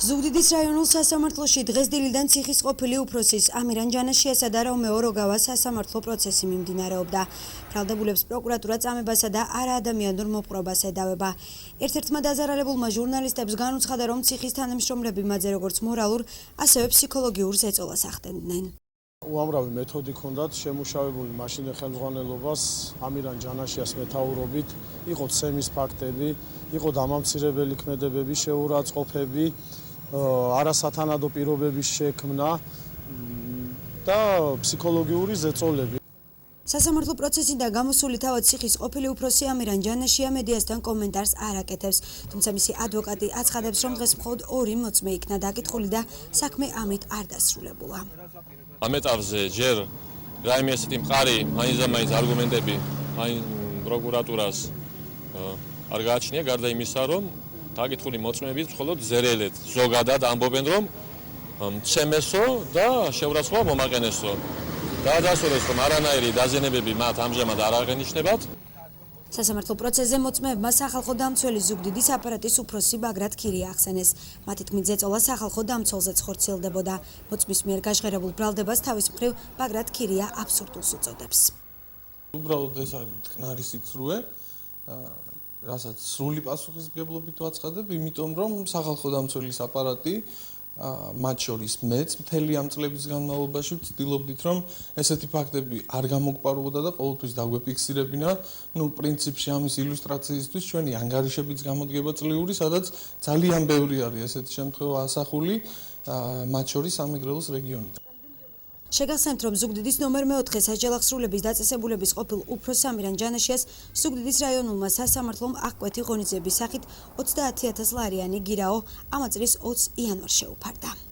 ზუგდიდის რაიონულ სასამართლოში დღეს დილიდან ციხის ყოფილი უფროსის ამირან ჯანაშიასა და რომეო როგავას სასამართლო პროცესი მიმდინარეობდა. ბრალდებულებს პროკურატურა წამებასა და არაადამიანურ მოპყრობას ედავება. ერთ-ერთმა დაზარალებულმა ჟურნალისტებს განუცხადა, რომ ციხის თანამშრომლები მათზე როგორც მორალურ, ასევე ფსიქოლოგიურ ზეწოლას ახდენდნენ. უამრავი მეთოდი ჰქონდათ შემუშავებული მაშინდელ ხელმძღვანელობას ამირან ჯანაშიას მეთაურობით, იყო ცემის ფაქტები, იყო დამამცირებელი ქმედებები, შეურაცხყოფები, არასათანადო პირობების შექმნა და ფსიქოლოგიური ზეწოლები. სასამართლო პროცესიდან გამოსული თავად ციხის ყოფილი უფროსი ამირან ჯანაშია მედიასთან კომენტარს არ აკეთებს, თუმცა მისი ადვოკატი აცხადებს, რომ დღეს მხოლოდ 2 მოწმე იქნა დაკითხული და საქმე ამით არ დასრულებულა. ამ ეტაპზე ჯერ რაიმე ესეთი მყარი მაინც არგუმენტები პროკურატურას არ გააჩნია, გარდა იმისა, რომ დაკითხული მოწმეებით მხოლოდ ზერელეთ ზოგადად ამბობენ, რომ ცემესო და შეურაცხყოფა მომაყენესო. დაადასტურეს, რომ არანაირი დაზიანებები მათ ამჟამად არ აღენიშნებათ. სასამართლო პროცესზე მოწმეებმა სახალხო დამცველი ზუგდიდის აპარატის უფროსი ბაგრატ ქირია ახსენეს. მათი თქმით, ზეწოლა სახალხო დამცველზეც ხორციელდებოდა. მოწმის მიერ გაჟღერებულ ბრალდებას თავის მხრივ ბაგრატ ქირია აბსურდულს უწოდებს. უბრალოდ ეს არის მტკნარი სიცრუე, რასაც სრული პასუხისმგებლობით ვაცხადებ, იმიტომ რომ სახალხო დამცველის აპარატი მათ შორის მეც მთელი ამ წლების განმავლობაში ვცდილობდით, რომ ესეთი ფაქტები არ გამოგპარვოდა და ყოველთვის დაგვეფიქსირებინა. პრინციპში ამის ილუსტრაციისთვის ჩვენი ანგარიშებიც გამოდგება წლიური, სადაც ძალიან ბევრი არის ესეთი შემთხვევა ასახული, მათ შორის სამეგრელოს რეგიონიდან. შეგახსენებთ, რომ ზუგდიდის ნომერ 4 საჯელახსრულების დაწესებულების ყოფილ უფროს ამირან ჯანაშიას ზუგდიდის რაიონულმა სასამართლომ აღკვეთი ღონისძიების სახით 30,000 ლარიანი გირაო ამ წლის 20 იანვარს შეუფარდა.